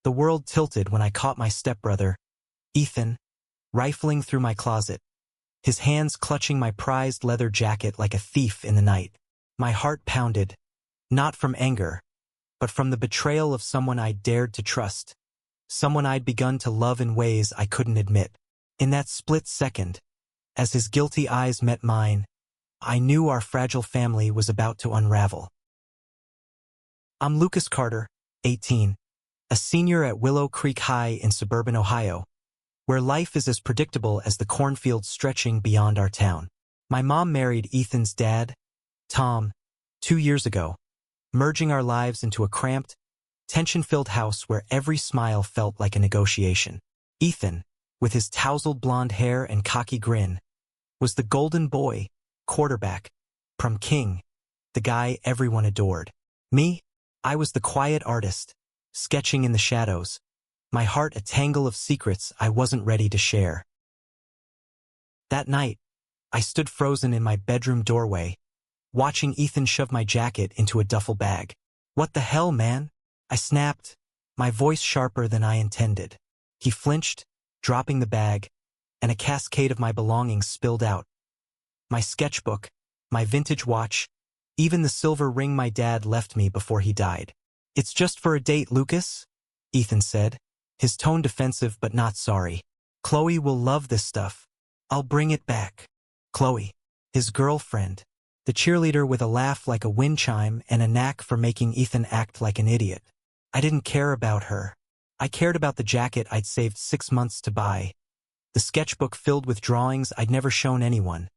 The world tilted when I caught my stepbrother, Ethan, rifling through my closet, his hands clutching my prized leather jacket like a thief in the night. My heart pounded, not from anger, but from the betrayal of someone I'd dared to trust, someone I'd begun to love in ways I couldn't admit. In that split second, as his guilty eyes met mine, I knew our fragile family was about to unravel. I'm Lucas Carter, 18, a senior at Willow Creek High in suburban Ohio, where life is as predictable as the cornfields stretching beyond our town. My mom married Ethan's dad, Tom, 2 years ago, merging our lives into a cramped, tension-filled house where every smile felt like a negotiation. Ethan, with his tousled blonde hair and cocky grin, was the golden boy, quarterback, prom king, the guy everyone adored. Me, I was the quiet artist, sketching in the shadows, my heart a tangle of secrets I wasn't ready to share. That night, I stood frozen in my bedroom doorway, watching Ethan shove my jacket into a duffel bag. "What the hell, man?" I snapped, my voice sharper than I intended. He flinched, dropping the bag, and a cascade of my belongings spilled out. My sketchbook, my vintage watch, even the silver ring my dad left me before he died. "It's just for a date, Lucas," Ethan said, his tone defensive but not sorry. "Chloe will love this stuff. I'll bring it back." Chloe, his girlfriend, the cheerleader with a laugh like a wind chime and a knack for making Ethan act like an idiot. I didn't care about her. I cared about the jacket I'd saved 6 months to buy, the sketchbook filled with drawings I'd never shown anyone,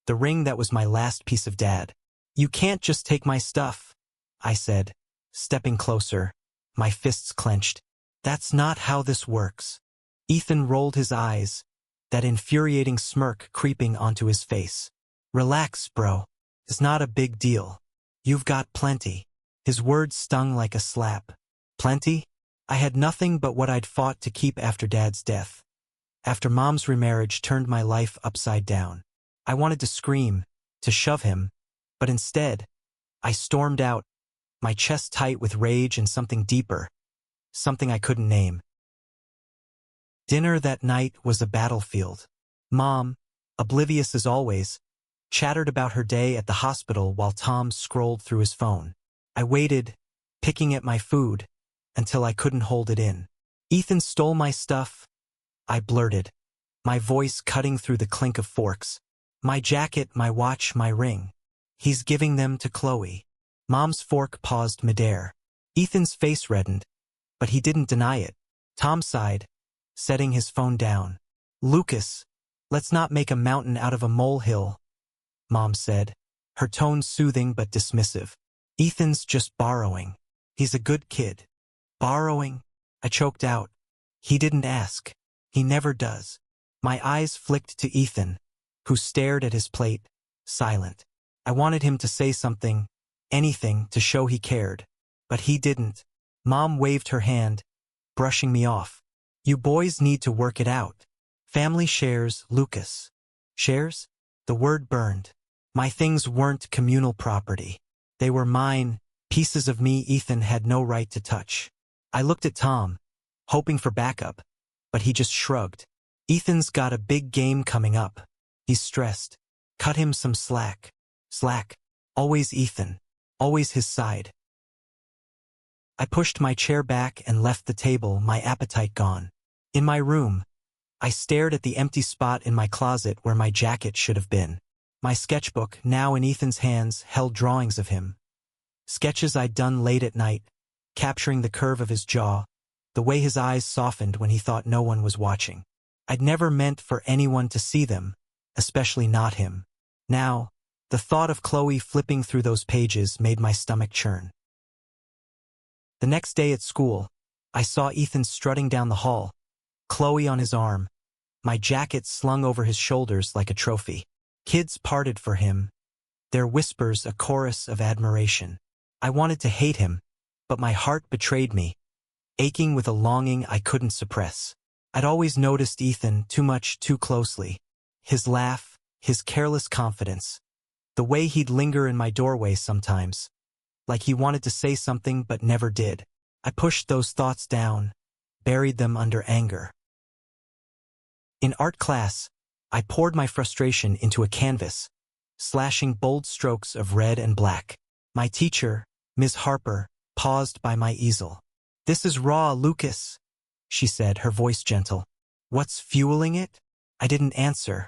the ring that was my last piece of dad. "You can't just take my stuff," I said, stepping closer, my fists clenched. "That's not how this works." Ethan rolled his eyes, that infuriating smirk creeping onto his face. "Relax, bro. It's not a big deal. You've got plenty." His words stung like a slap. Plenty? I had nothing but what I'd fought to keep after Dad's death. After Mom's remarriage turned my life upside down. I wanted to scream, to shove him, but instead, I stormed out, my chest tight with rage and something deeper, something I couldn't name. Dinner that night was a battlefield. Mom, oblivious as always, chattered about her day at the hospital while Tom scrolled through his phone. I waited, picking at my food, until I couldn't hold it in. "Ethan stole my stuff," I blurted, my voice cutting through the clink of forks. "My jacket, my watch, my ring. He's giving them to Chloe." Mom's fork paused midair. Ethan's face reddened, but he didn't deny it. Tom sighed, setting his phone down. "Lucas, let's not make a mountain out of a molehill," Mom said, her tone soothing but dismissive. "Ethan's just borrowing. He's a good kid." "Borrowing?" I choked out. "He didn't ask. He never does." My eyes flicked to Ethan, who stared at his plate, silent. I wanted him to say something, anything to show he cared, but he didn't. Mom waved her hand, brushing me off. "You boys need to work it out. Family shares, Lucas." Shares? The word burned. My things weren't communal property. They were mine, pieces of me Ethan had no right to touch. I looked at Tom, hoping for backup, but he just shrugged. "Ethan's got a big game coming up. He's stressed. Cut him some slack." Slack. Always Ethan. Always his side. I pushed my chair back and left the table, my appetite gone. In my room, I stared at the empty spot in my closet where my jacket should have been. My sketchbook, now in Ethan's hands, held drawings of him. Sketches I'd done late at night, capturing the curve of his jaw, the way his eyes softened when he thought no one was watching. I'd never meant for anyone to see them, especially not him. Now, the thought of Chloe flipping through those pages made my stomach churn. The next day at school, I saw Ethan strutting down the hall, Chloe on his arm, my jacket slung over his shoulders like a trophy. Kids parted for him, their whispers a chorus of admiration. I wanted to hate him, but my heart betrayed me, aching with a longing I couldn't suppress. I'd always noticed Ethan too much too closely. His laugh, his careless confidence, the way he'd linger in my doorway sometimes, like he wanted to say something but never did. I pushed those thoughts down, buried them under anger. In art class, I poured my frustration into a canvas, slashing bold strokes of red and black. My teacher, Ms. Harper, paused by my easel. "This is raw, Lucas," she said, her voice gentle. "What's fueling it?" I didn't answer.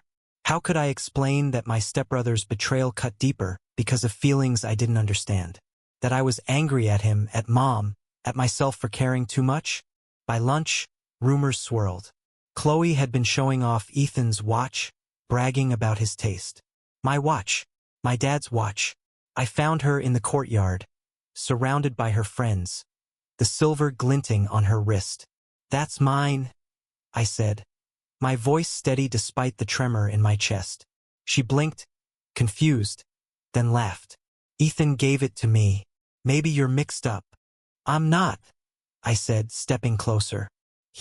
How could I explain that my stepbrother's betrayal cut deeper because of feelings I didn't understand? That I was angry at him, at Mom, at myself for caring too much? By lunch, rumors swirled. Chloe had been showing off Ethan's watch, bragging about his taste. My watch. My dad's watch. I found her in the courtyard, surrounded by her friends, the silver glinting on her wrist. "That's mine," I said, my voice steady despite the tremor in my chest. She blinked, confused, then laughed. "Ethan gave it to me. Maybe you're mixed up." "I'm not," I said, stepping closer.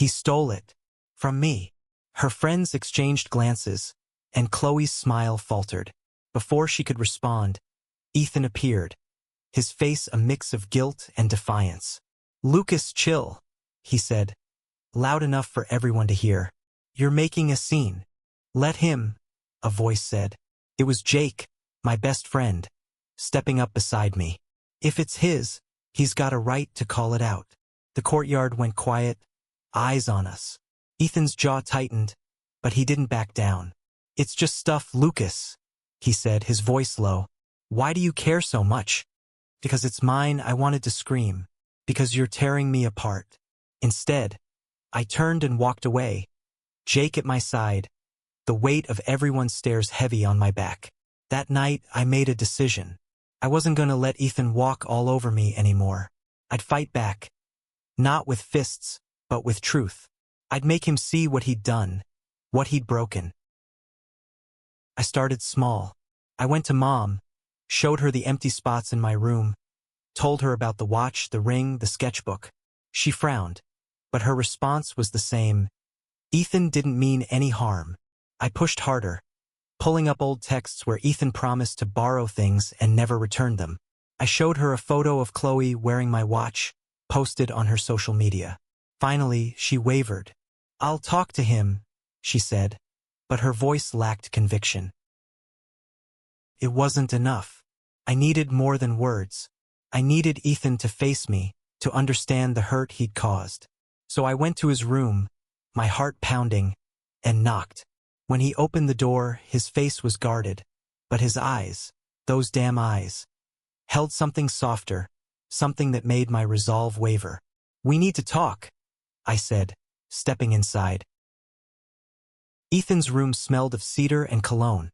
"He stole it. From me." Her friends exchanged glances, and Chloe's smile faltered. Before she could respond, Ethan appeared, his face a mix of guilt and defiance. "Lucas, chill," he said, loud enough for everyone to hear. "You're making a scene." "Let him," a voice said. It was Jake, my best friend, stepping up beside me. "If it's his, he's got a right to call it out." The courtyard went quiet, eyes on us. Ethan's jaw tightened, but he didn't back down. "It's just stuff, Lucas," he said, his voice low. "Why do you care so much?" "Because it's mine," I wanted to scream. "Because you're tearing me apart." Instead, I turned and walked away, Jake at my side, the weight of everyone's stares heavy on my back. That night, I made a decision. I wasn't going to let Ethan walk all over me anymore. I'd fight back. Not with fists, but with truth. I'd make him see what he'd done, what he'd broken. I started small. I went to Mom, showed her the empty spots in my room, told her about the watch, the ring, the sketchbook. She frowned, but her response was the same. Ethan didn't mean any harm. I pushed harder, pulling up old texts where Ethan promised to borrow things and never returned them. I showed her a photo of Chloe wearing my watch, posted on her social media. Finally, she wavered. "I'll talk to him," she said, but her voice lacked conviction. It wasn't enough. I needed more than words. I needed Ethan to face me, to understand the hurt he'd caused. So I went to his room, my heart pounding, and knocked. When he opened the door, his face was guarded, but his eyes, those damn eyes, held something softer, something that made my resolve waver. "We need to talk," I said, stepping inside. Ethan's room smelled of cedar and cologne,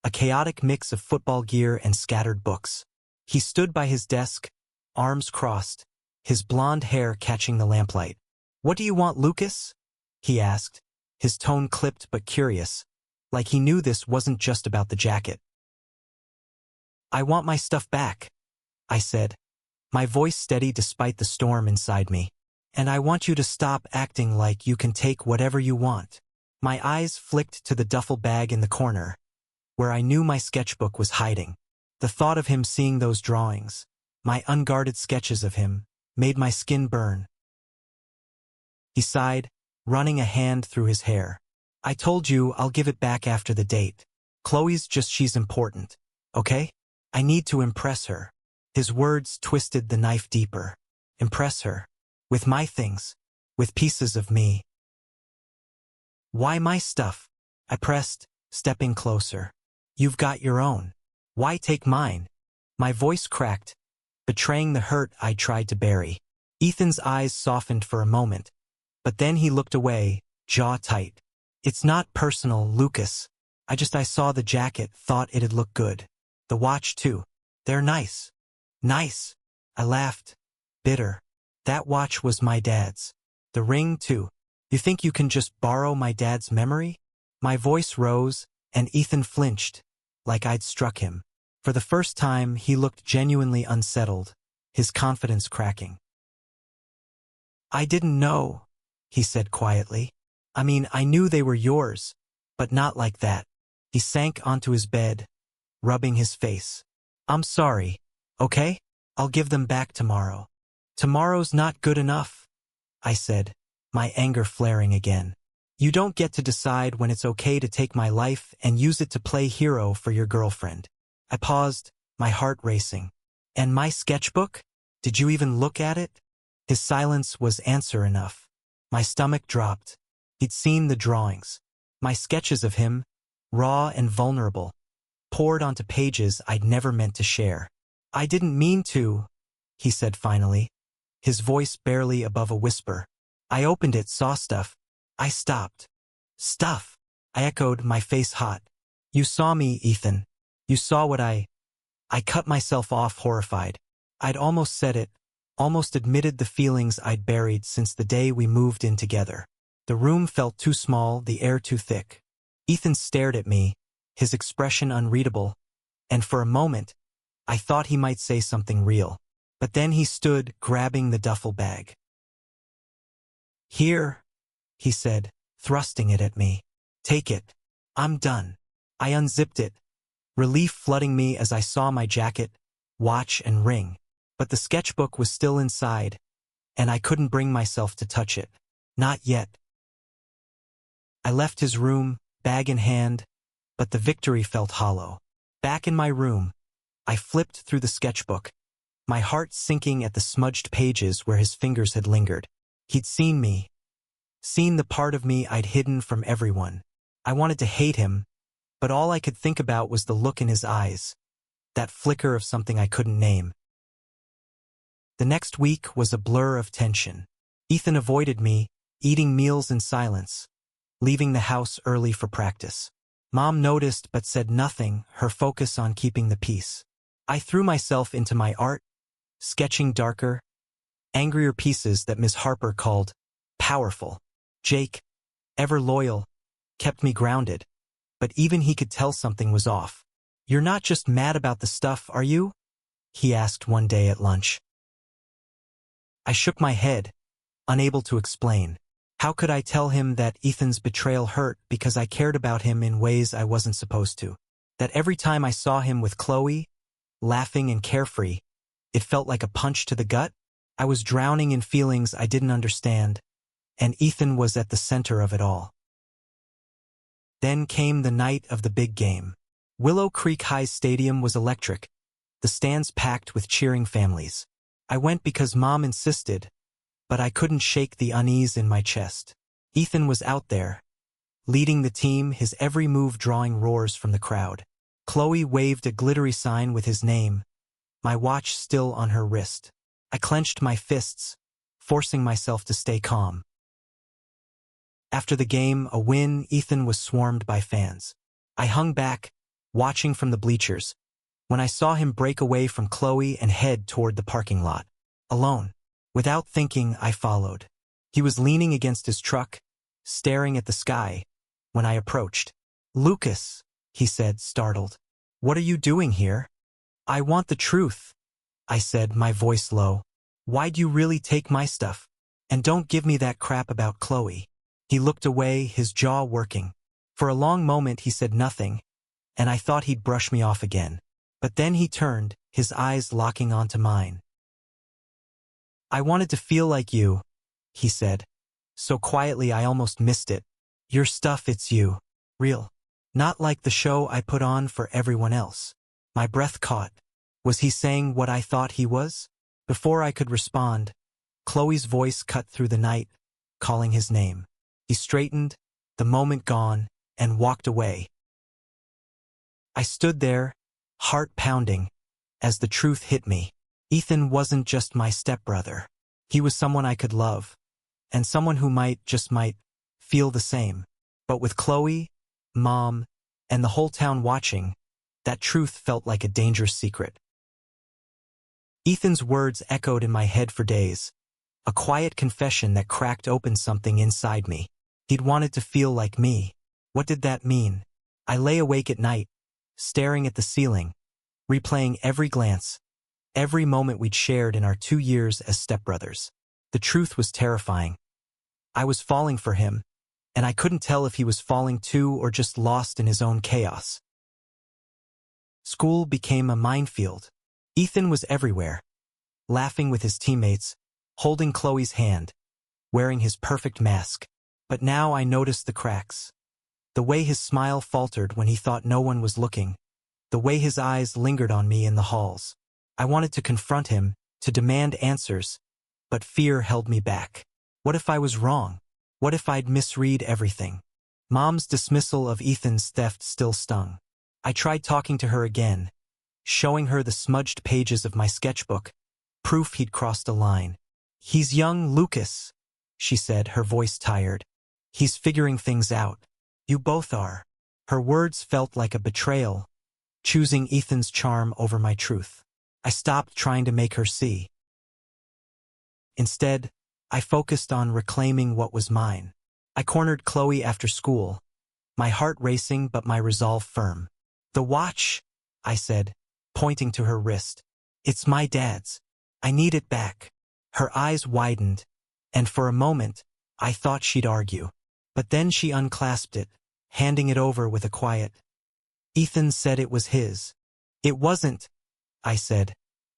a chaotic mix of football gear and scattered books. He stood by his desk, arms crossed, his blonde hair catching the lamplight. "What do you want, Lucas?" he asked, his tone clipped but curious, like he knew this wasn't just about the jacket. "I want my stuff back," I said, my voice steady despite the storm inside me. "And I want you to stop acting like you can take whatever you want." My eyes flicked to the duffel bag in the corner, where I knew my sketchbook was hiding. The thought of him seeing those drawings, my unguarded sketches of him, made my skin burn. He sighed, running a hand through his hair. "I told you I'll give it back after the date. She's important, okay? I need to impress her." His words twisted the knife deeper. Impress her. With my things. With pieces of me. "Why my stuff?" I pressed, stepping closer. "You've got your own. Why take mine?" My voice cracked, betraying the hurt I tried to bury. Ethan's eyes softened for a moment, but then he looked away, jaw tight. "It's not personal, Lucas. I saw the jacket, thought it'd look good. The watch, too. They're nice." "Nice," I laughed, bitter. "That watch was my dad's. The ring, too. You think you can just borrow my dad's memory?" My voice rose, and Ethan flinched, like I'd struck him. For the first time, he looked genuinely unsettled, his confidence cracking. "I didn't know," he said quietly. I knew they were yours, but not like that." He sank onto his bed, rubbing his face. "I'm sorry, okay? I'll give them back tomorrow." "Tomorrow's not good enough," I said, my anger flaring again. You don't get to decide when it's okay to take my life and use it to play hero for your girlfriend. I paused, my heart racing. And my sketchbook? Did you even look at it? His silence was answer enough. My stomach dropped. He'd seen the drawings. My sketches of him, raw and vulnerable, poured onto pages I'd never meant to share. I didn't mean to, he said finally, his voice barely above a whisper. I opened it, saw stuff. I stopped. Stuff, I echoed, my face hot. You saw me, Ethan. You saw what I cut myself off, horrified. I'd almost said it, almost admitted the feelings I'd buried since the day we moved in together. The room felt too small, the air too thick. Ethan stared at me, his expression unreadable, and for a moment, I thought he might say something real. But then he stood, grabbing the duffel bag. Here, he said, thrusting it at me. Take it. I'm done. I unzipped it, relief flooding me as I saw my jacket, watch and ring. But the sketchbook was still inside, and I couldn't bring myself to touch it. Not yet. I left his room, bag in hand, but the victory felt hollow. Back in my room, I flipped through the sketchbook, my heart sinking at the smudged pages where his fingers had lingered. He'd seen me, seen the part of me I'd hidden from everyone. I wanted to hate him, but all I could think about was the look in his eyes, that flicker of something I couldn't name. The next week was a blur of tension. Ethan avoided me, eating meals in silence, leaving the house early for practice. Mom noticed but said nothing, her focus on keeping the peace. I threw myself into my art, sketching darker, angrier pieces that Miss Harper called powerful. Jake, ever loyal, kept me grounded, but even he could tell something was off. You're not just mad about the stuff, are you? He asked one day at lunch. I shook my head, unable to explain. How could I tell him that Ethan's betrayal hurt because I cared about him in ways I wasn't supposed to? That every time I saw him with Chloe, laughing and carefree, it felt like a punch to the gut? I was drowning in feelings I didn't understand, and Ethan was at the center of it all. Then came the night of the big game. Willow Creek High Stadium was electric, the stands packed with cheering families. I went because Mom insisted, but I couldn't shake the unease in my chest. Ethan was out there, leading the team, his every move drawing roars from the crowd. Chloe waved a glittery sign with his name, my watch still on her wrist. I clenched my fists, forcing myself to stay calm. After the game, a win, Ethan was swarmed by fans. I hung back, watching from the bleachers, when I saw him break away from Chloe and head toward the parking lot. Alone. Without thinking, I followed. He was leaning against his truck, staring at the sky, when I approached. Lucas, he said, startled. What are you doing here? I want the truth, I said, my voice low. Why'd you really take my stuff? And don't give me that crap about Chloe. He looked away, his jaw working. For a long moment he said nothing, and I thought he'd brush me off again. But then he turned, his eyes locking onto mine. I wanted to feel like you, he said. So quietly I almost missed it. Your stuff, it's you. Real. Not like the show I put on for everyone else. My breath caught. Was he saying what I thought he was? Before I could respond, Chloe's voice cut through the night, calling his name. He straightened, the moment gone, and walked away. I stood there, heart pounding, as the truth hit me. Ethan wasn't just my stepbrother. He was someone I could love, and someone who just might, feel the same. But with Chloe, Mom, and the whole town watching, that truth felt like a dangerous secret. Ethan's words echoed in my head for days, a quiet confession that cracked open something inside me. He'd wanted to feel like me. What did that mean? I lay awake at night, staring at the ceiling, replaying every glance, every moment we'd shared in our 2 years as stepbrothers. The truth was terrifying. I was falling for him, and I couldn't tell if he was falling too or just lost in his own chaos. School became a minefield. Ethan was everywhere, laughing with his teammates, holding Chloe's hand, wearing his perfect mask. But now I noticed the cracks. The way his smile faltered when he thought no one was looking. The way his eyes lingered on me in the halls. I wanted to confront him, to demand answers, but fear held me back. What if I was wrong? What if I'd misread everything? Mom's dismissal of Ethan's theft still stung. I tried talking to her again, showing her the smudged pages of my sketchbook, proof he'd crossed a line. "He's young, Lucas," she said, her voice tired. "He's figuring things out. You both are." Her words felt like a betrayal, choosing Ethan's charm over my truth. I stopped trying to make her see. Instead, I focused on reclaiming what was mine. I cornered Chloe after school, my heart racing but my resolve firm. "The watch," I said, pointing to her wrist. "It's my dad's. I need it back." Her eyes widened, and for a moment, I thought she'd argue. But then she unclasped it, handing it over with a quiet, "Ethan said it was his." "It wasn't," I said,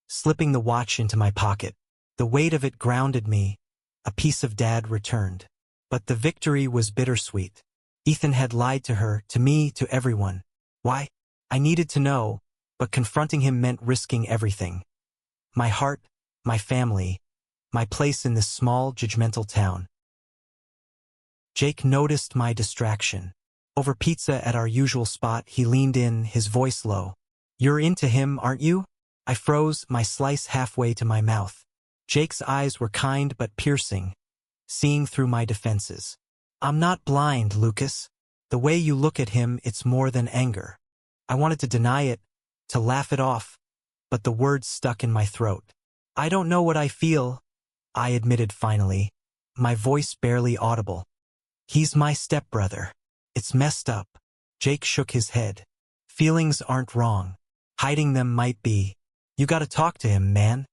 slipping the watch into my pocket. The weight of it grounded me. A piece of Dad returned. But the victory was bittersweet. Ethan had lied to her, to me, to everyone. Why? I needed to know, but confronting him meant risking everything. My heart, my family, my place in this small, judgmental town. Jake noticed my distraction. Over pizza at our usual spot, he leaned in, his voice low. "You're into him, aren't you?" I froze, my slice halfway to my mouth. Jake's eyes were kind but piercing, seeing through my defenses. "I'm not blind, Lucas. The way you look at him, it's more than anger." I wanted to deny it, to laugh it off, but the words stuck in my throat. "I don't know what I feel," I admitted finally, my voice barely audible. "He's my stepbrother. It's messed up." Jake shook his head. "Feelings aren't wrong. Hiding them might be. You gotta talk to him, man."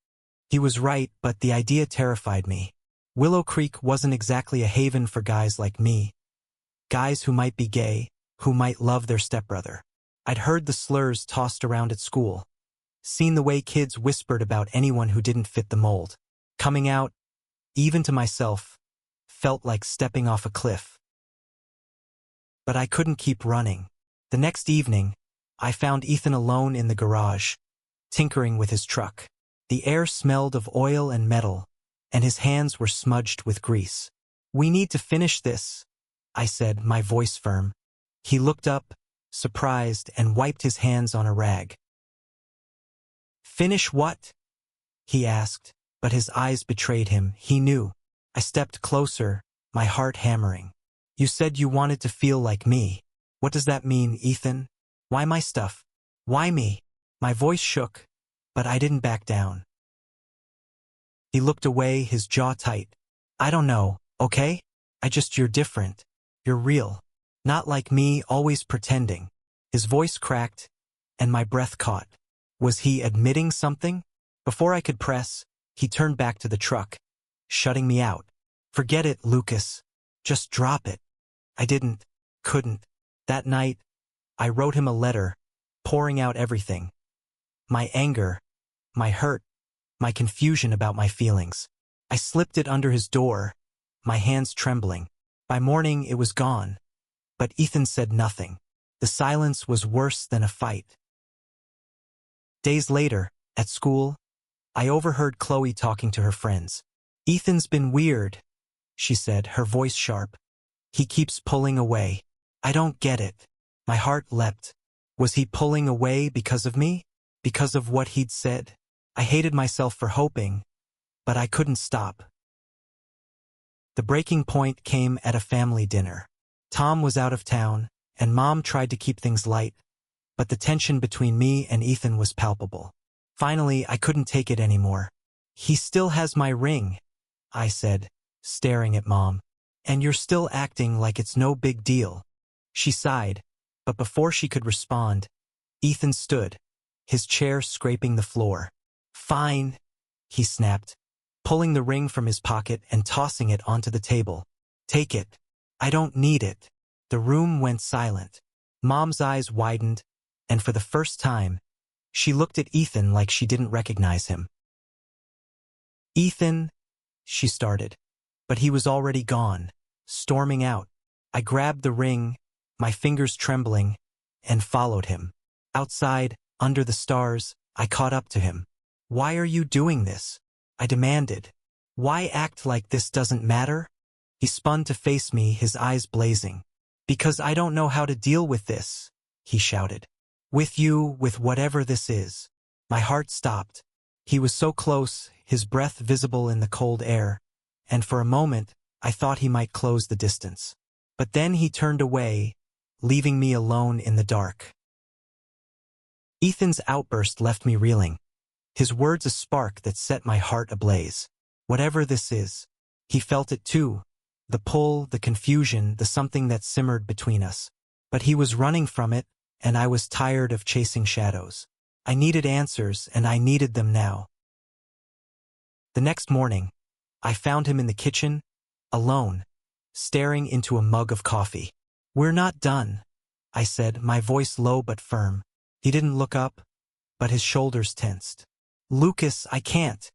He was right, but the idea terrified me. Willow Creek wasn't exactly a haven for guys like me. Guys who might be gay, who might love their stepbrother. I'd heard the slurs tossed around at school, seen the way kids whispered about anyone who didn't fit the mold. Coming out, even to myself, felt like stepping off a cliff. But I couldn't keep running. The next evening, I found Ethan alone in the garage, tinkering with his truck. The air smelled of oil and metal, and his hands were smudged with grease. "We need to finish this," I said, my voice firm. He looked up, surprised, and wiped his hands on a rag. "Finish what?" he asked, but his eyes betrayed him. He knew. I stepped closer, my heart hammering. "You said you wanted to feel like me. What does that mean, Ethan? Why my stuff? Why me?" My voice shook, but I didn't back down. He looked away, his jaw tight. "I don't know, okay? You're different. You're real. Not like me, always pretending." His voice cracked, and my breath caught. Was he admitting something? Before I could press, he turned back to the truck, shutting me out. "Forget it, Lucas. Just drop it." I couldn't. That night, I wrote him a letter, pouring out everything. My anger, my hurt, my confusion about my feelings. I slipped it under his door, my hands trembling. By morning, it was gone. But Ethan said nothing. The silence was worse than a fight. Days later, at school, I overheard Chloe talking to her friends. "Ethan's been weird," she said, her voice sharp. "He keeps pulling away. I don't get it." My heart leapt. Was he pulling away because of me? Because of what he'd said? I hated myself for hoping, but I couldn't stop. The breaking point came at a family dinner. Tom was out of town, and Mom tried to keep things light, but the tension between me and Ethan was palpable. Finally, I couldn't take it anymore. "He still has my ring," I said, staring at Mom. "And you're still acting like it's no big deal." She sighed, but before she could respond, Ethan stood, his chair scraping the floor. "Fine," he snapped, pulling the ring from his pocket and tossing it onto the table. "Take it. I don't need it." The room went silent. Mom's eyes widened, and for the first time, she looked at Ethan like she didn't recognize him. "Ethan," she started, but he was already gone, storming out. I grabbed the ring, my fingers trembling, and followed him. Outside, under the stars, I caught up to him. "Why are you doing this?" I demanded. "Why act like this doesn't matter?" He spun to face me, his eyes blazing. "Because I don't know how to deal with this," he shouted. "With you, with whatever this is." My heart stopped. He was so close, his breath visible in the cold air, and for a moment, I thought he might close the distance. But then he turned away, leaving me alone in the dark. Ethan's outburst left me reeling. His words a spark that set my heart ablaze. Whatever this is, he felt it too. The pull, the confusion, the something that simmered between us. But he was running from it, and I was tired of chasing shadows. I needed answers, and I needed them now. The next morning, I found him in the kitchen, alone, staring into a mug of coffee. "We're not done," I said, my voice low but firm. He didn't look up, but his shoulders tensed. "Lucas, I can't,"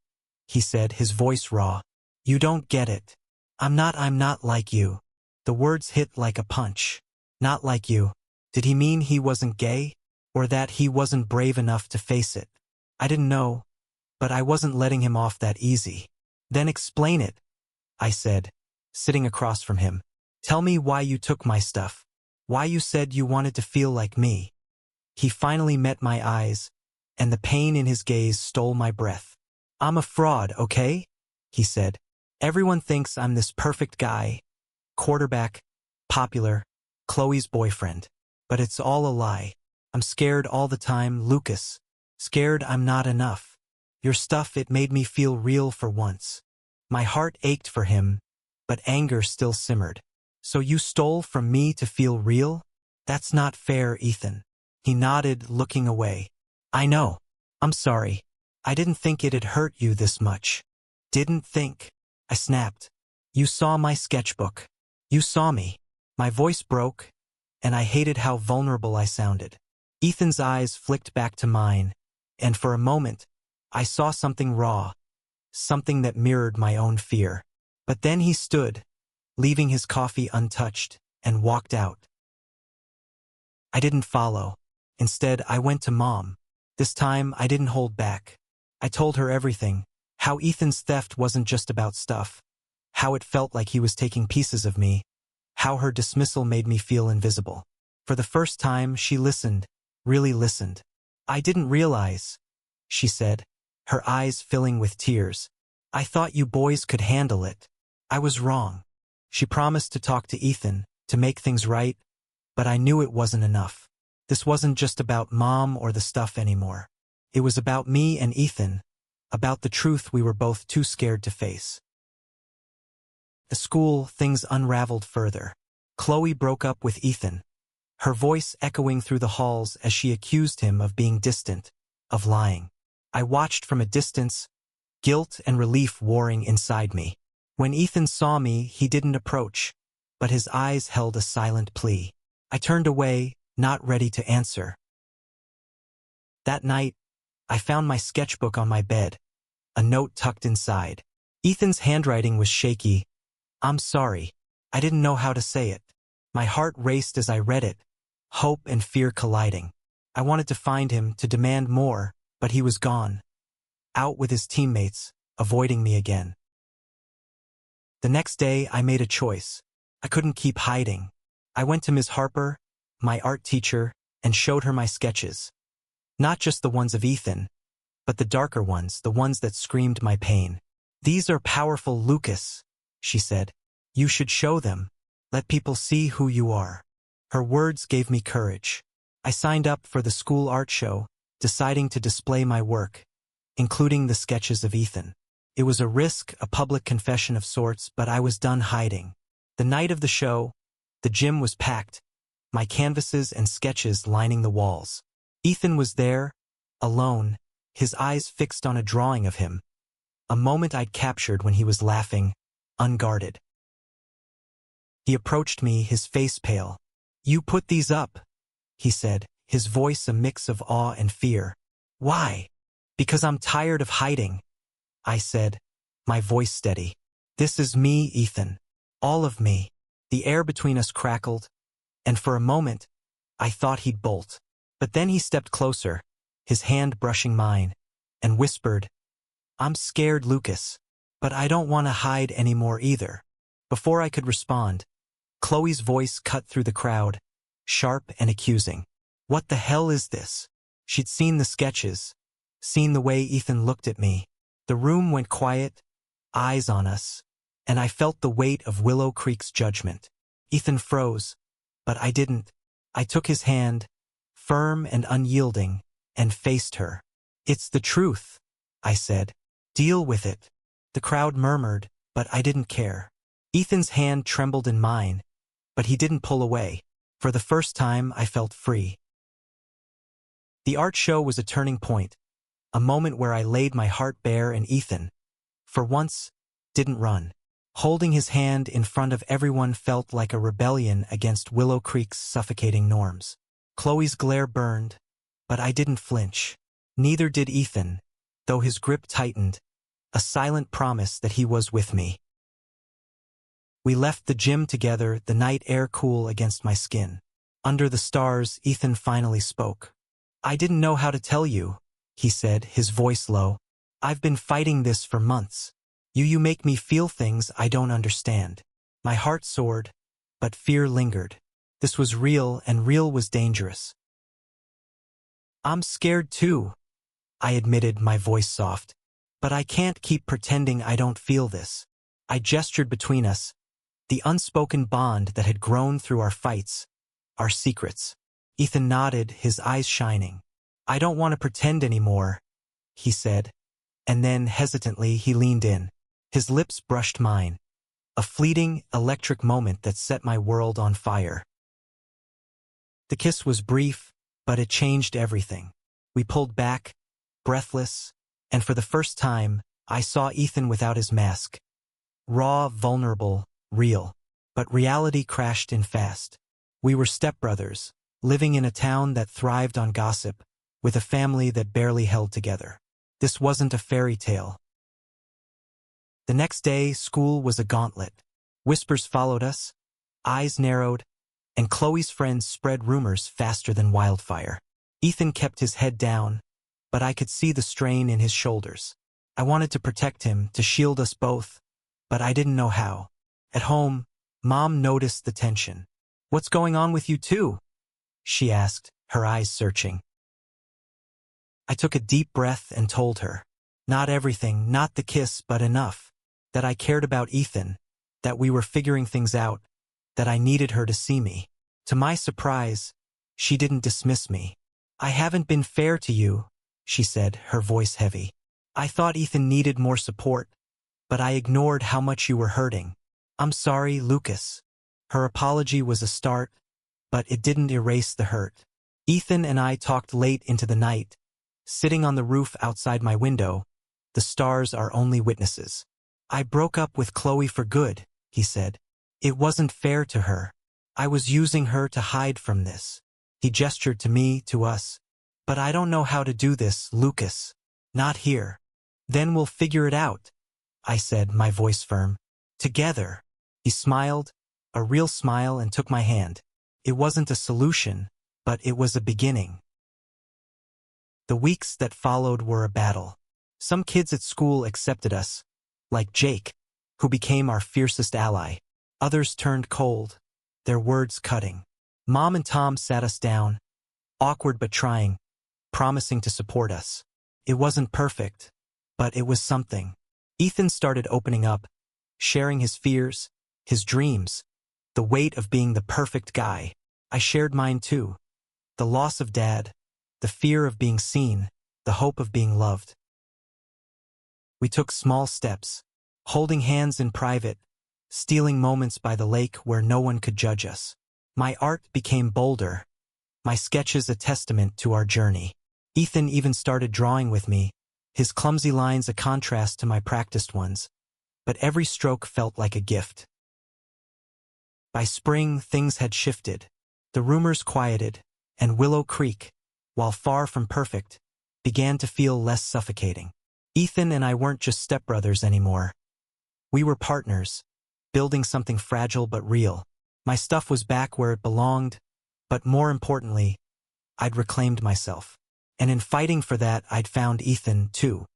he said, his voice raw. "You don't get it. I'm not like you." The words hit like a punch. Not like you. Did he mean he wasn't gay? Or that he wasn't brave enough to face it? I didn't know, but I wasn't letting him off that easy. "Then explain it," I said, sitting across from him. "Tell me why you took my stuff. Why you said you wanted to feel like me." He finally met my eyes, and the pain in his gaze stole my breath. "I'm a fraud, okay?" he said. "Everyone thinks I'm this perfect guy, quarterback, popular, Chloe's boyfriend. But it's all a lie. I'm scared all the time, Lucas. Scared I'm not enough. Your stuff, it made me feel real for once." My heart ached for him, but anger still simmered. "So you stole from me to feel real? That's not fair, Ethan." He nodded, looking away. "I know. I'm sorry. I didn't think it'd hurt you this much." "Didn't think?" I snapped. "You saw my sketchbook. You saw me." My voice broke, and I hated how vulnerable I sounded. Ethan's eyes flicked back to mine, and for a moment, I saw something raw, something that mirrored my own fear. But then he stood, leaving his coffee untouched, and walked out. I didn't follow. Instead, I went to Mom. This time, I didn't hold back. I told her everything, how Ethan's theft wasn't just about stuff, how it felt like he was taking pieces of me, how her dismissal made me feel invisible. For the first time, she listened, really listened. "I didn't realize," she said, her eyes filling with tears. "I thought you boys could handle it. I was wrong." She promised to talk to Ethan, to make things right, but I knew it wasn't enough. This wasn't just about Mom or the stuff anymore. It was about me and Ethan, about the truth we were both too scared to face. At school, things unraveled further. Chloe broke up with Ethan, her voice echoing through the halls as she accused him of being distant, of lying. I watched from a distance, guilt and relief warring inside me. When Ethan saw me, he didn't approach, but his eyes held a silent plea. I turned away, not ready to answer. That night, I found my sketchbook on my bed, a note tucked inside. Ethan's handwriting was shaky. "I'm sorry. I didn't know how to say it." My heart raced as I read it, hope and fear colliding. I wanted to find him, to demand more, but he was gone, out with his teammates, avoiding me again. The next day, I made a choice. I couldn't keep hiding. I went to Ms. Harper, my art teacher, and showed her my sketches. Not just the ones of Ethan, but the darker ones, the ones that screamed my pain. "These are powerful, Lucas," she said. "You should show them. Let people see who you are." Her words gave me courage. I signed up for the school art show, deciding to display my work, including the sketches of Ethan. It was a risk, a public confession of sorts, but I was done hiding. The night of the show, the gym was packed, my canvases and sketches lining the walls. Ethan was there, alone, his eyes fixed on a drawing of him, a moment I'd captured when he was laughing, unguarded. He approached me, his face pale. "You put these up," he said, his voice a mix of awe and fear. "Why?" "Because I'm tired of hiding," I said, my voice steady. This is me, Ethan. All of me. The air between us crackled, and for a moment, I thought he'd bolt. But then he stepped closer, his hand brushing mine, and whispered, "I'm scared, Lucas, but I don't want to hide anymore either." Before I could respond, Chloe's voice cut through the crowd, sharp and accusing. What the hell is this? She'd seen the sketches, seen the way Ethan looked at me. The room went quiet, eyes on us, and I felt the weight of Willow Creek's judgment. Ethan froze, but I didn't. I took his hand, firm and unyielding, and faced her. "It's the truth," I said. "Deal with it." The crowd murmured, but I didn't care. Ethan's hand trembled in mine, but he didn't pull away. For the first time, I felt free. The art show was a turning point, a moment where I laid my heart bare and Ethan, for once, didn't run. Holding his hand in front of everyone felt like a rebellion against Willow Creek's suffocating norms. Chloe's glare burned, but I didn't flinch. Neither did Ethan, though his grip tightened, a silent promise that he was with me. We left the gym together, the night air cool against my skin. Under the stars, Ethan finally spoke. "I didn't know how to tell you," he said, his voice low. "I've been fighting this for months. You make me feel things I don't understand." My heart soared, but fear lingered. This was real, and real was dangerous. "I'm scared too," I admitted, my voice soft. "But I can't keep pretending I don't feel this." I gestured between us, the unspoken bond that had grown through our fights, our secrets. Ethan nodded, his eyes shining. "I don't want to pretend anymore," he said, and then hesitantly he leaned in. His lips brushed mine, a fleeting, electric moment that set my world on fire. The kiss was brief, but it changed everything. We pulled back, breathless, and for the first time, I saw Ethan without his mask. Raw, vulnerable, real. But reality crashed in fast. We were stepbrothers, living in a town that thrived on gossip, with a family that barely held together. This wasn't a fairy tale. The next day, school was a gauntlet. Whispers followed us, eyes narrowed, and Chloe's friends spread rumors faster than wildfire. Ethan kept his head down, but I could see the strain in his shoulders. I wanted to protect him, to shield us both, but I didn't know how. At home, Mom noticed the tension. "What's going on with you two?" she asked, her eyes searching. I took a deep breath and told her. Not everything, not the kiss, but enough. That I cared about Ethan, that we were figuring things out, that I needed her to see me. To my surprise, she didn't dismiss me. "I haven't been fair to you," she said, her voice heavy. "I thought Ethan needed more support, but I ignored how much you were hurting. I'm sorry, Lucas." Her apology was a start, but it didn't erase the hurt. Ethan and I talked late into the night, sitting on the roof outside my window, the stars our only witnesses. "I broke up with Chloe for good," he said. "It wasn't fair to her. I was using her to hide from this." He gestured to me, to us. "But I don't know how to do this, Lucas. Not here." "Then we'll figure it out," I said, my voice firm. "Together." He smiled, a real smile, and took my hand. It wasn't a solution, but it was a beginning. The weeks that followed were a battle. Some kids at school accepted us, like Jake, who became our fiercest ally. Others turned cold, their words cutting. Mom and Tom sat us down, awkward but trying, promising to support us. It wasn't perfect, but it was something. Ethan started opening up, sharing his fears, his dreams, the weight of being the perfect guy. I shared mine too. The loss of Dad, the fear of being seen, the hope of being loved. We took small steps, holding hands in private, stealing moments by the lake where no one could judge us. My art became bolder, my sketches a testament to our journey. Ethan even started drawing with me, his clumsy lines a contrast to my practiced ones, but every stroke felt like a gift. By spring, things had shifted. The rumors quieted, and Willow Creek, while far from perfect, began to feel less suffocating. Ethan and I weren't just stepbrothers anymore. We were partners, building something fragile but real. My stuff was back where it belonged, but more importantly, I'd reclaimed myself. And in fighting for that, I'd found Ethan, too.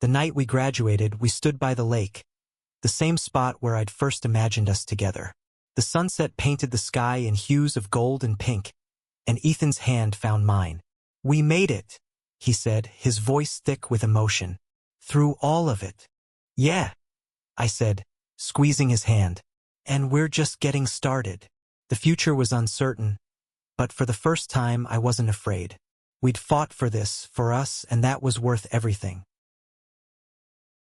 The night we graduated, we stood by the lake, the same spot where I'd first imagined us together. The sunset painted the sky in hues of gold and pink, and Ethan's hand found mine. "We made it," he said, his voice thick with emotion. "Through all of it." "Yeah," I said, squeezing his hand. "And we're just getting started." The future was uncertain, but for the first time I wasn't afraid. We'd fought for this, for us, and that was worth everything.